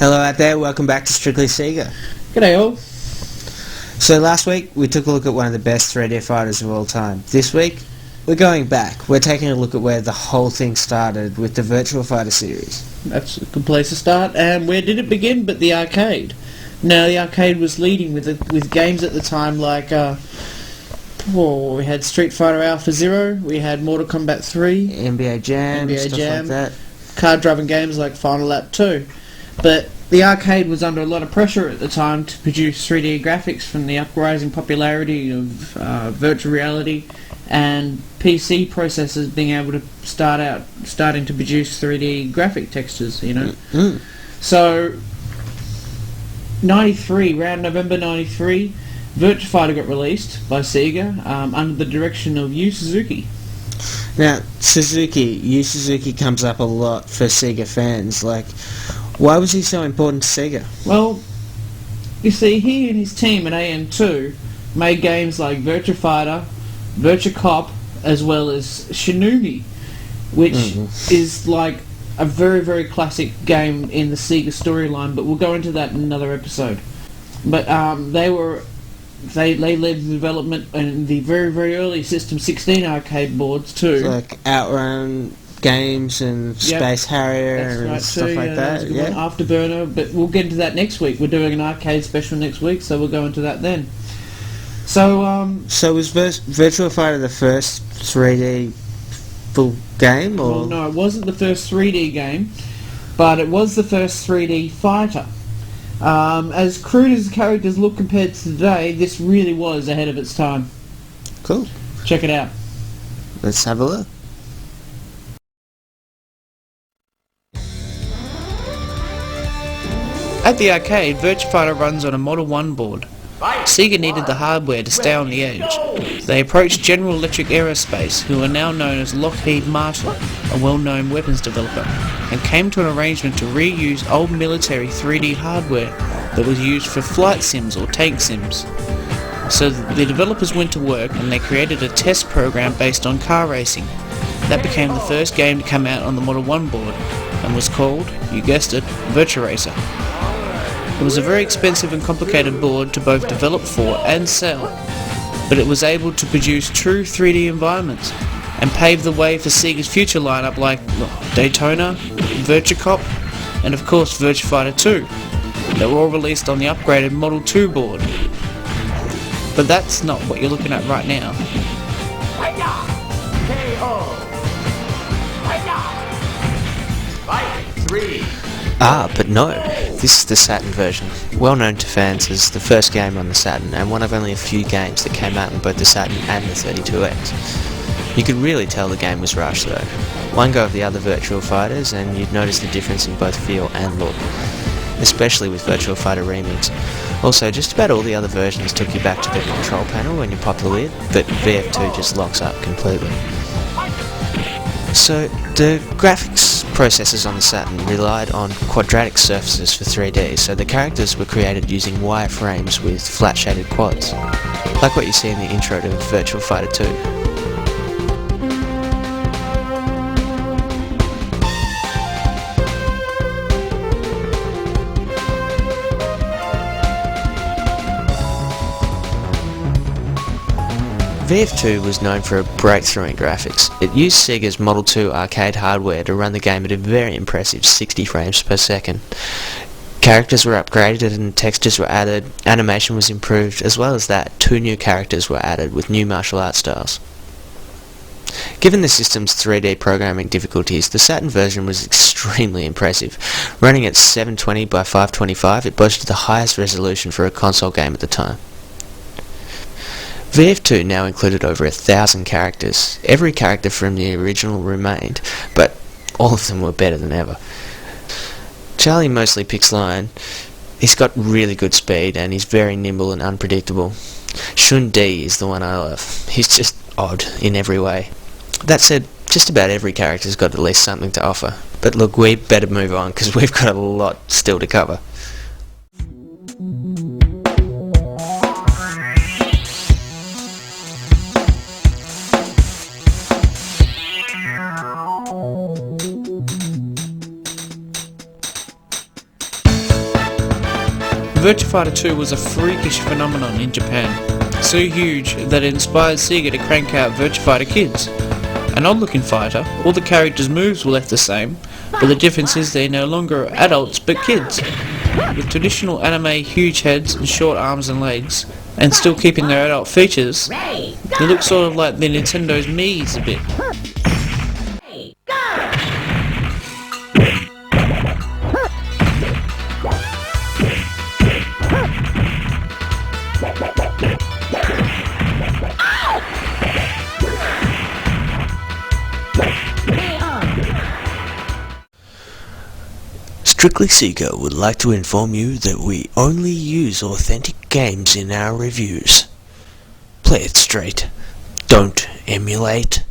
Hello out there, welcome back to Strictly Sega. G'day all. So last week we took a look at one of the best 3D fighters of all time. This week we're going back. We're taking a look at where the whole thing started with the Virtua Fighter series. That's a good place to start. And where did it begin but the arcade? Now the arcade was leading with games at the time like we had Street Fighter Alpha Zero, we had Mortal Kombat 3, NBA Jam, stuff like that. Card driving games like Final Lap 2. But the arcade was under a lot of pressure at the time to produce 3D graphics from the uprising popularity of virtual reality and PC processors being able to starting to produce 3D graphic textures, you know. Mm. So, around November 93, Virtua Fighter got released by Sega under the direction of Yu Suzuki. Now, Yu Suzuki comes up a lot for Sega fans. Like, why was he so important to Sega? Well, you see, he and his team at AM2 made games like Virtua Fighter, Virtua Cop, as well as Shinobi, which is like a very, very classic game in the Sega storyline, but we'll go into that in another episode. But they led the development in the very, very early System 16 arcade boards too. Like Outrun games and Space Harrier and stuff like that. Yeah, Afterburner, but we'll get into that next week. We're doing an arcade special next week, so we'll go into that then. So was Virtua Fighter the first 3D full game, or? Well, no, it wasn't the first 3D game, but it was the first 3D fighter. As crude as the characters look compared to today, this really was ahead of its time. Cool. Check it out. Let's have a look. At the arcade, Virtua Fighter runs on a Model 1 board. Sega needed the hardware to stay on the edge. They approached General Electric Aerospace, who are now known as Lockheed Martin, a well-known weapons developer, and came to an arrangement to reuse old military 3D hardware that was used for flight sims or tank sims. So the developers went to work and they created a test program based on car racing. That became the first game to come out on the Model 1 board and was called, you guessed it, Virtua Racer. It was a very expensive and complicated board to both develop for and sell, but it was able to produce true 3D environments and pave the way for Sega's future lineup like Daytona, Virtua Cop, and of course Virtua Fighter 2, that were all released on the upgraded Model 2 board. But that's not what you're looking at right now. But no, this is the Saturn version, well known to fans as the first game on the Saturn and one of only a few games that came out on both the Saturn and the 32X. You could really tell the game was rushed though. One go of the other Virtua Fighters and you'd notice the difference in both feel and look, especially with Virtua Fighter Remix. Also, just about all the other versions took you back to the control panel when you pop the lid, but VF2 just locks up completely. So, the graphics processors on the Saturn relied on quadratic surfaces for 3D, so the characters were created using wireframes with flat shaded quads, like what you see in the intro to Virtua Fighter 2. VF2 was known for a breakthrough in graphics. It used Sega's Model 2 arcade hardware to run the game at a very impressive 60 frames per second. Characters were upgraded and textures were added, animation was improved, as well as that, 2 new characters were added with new martial art styles. Given the system's 3D programming difficulties, the Saturn version was extremely impressive. Running at 720 by 525, it boasted the highest resolution for a console game at the time. VF2 now included over 1,000 characters. Every character from the original remained, but all of them were better than ever. Charlie mostly picks line. He's got really good speed and he's very nimble and unpredictable. Shun D is the one I love. He's just odd in every way. That said, just about every character's got at least something to offer. But look, we better move on because we've got a lot still to cover. Virtua Fighter 2 was a freakish phenomenon in Japan, so huge that it inspired Sega to crank out Virtua Fighter Kids. An odd-looking fighter, all the characters' moves were left the same, but the difference is they're no longer adults but kids, with traditional anime huge heads and short arms and legs, and still keeping their adult features. They look sort of like the Nintendo's Mii's a bit. StrictlySega would like to inform you that we only use authentic games in our reviews. Play it straight. Don't emulate.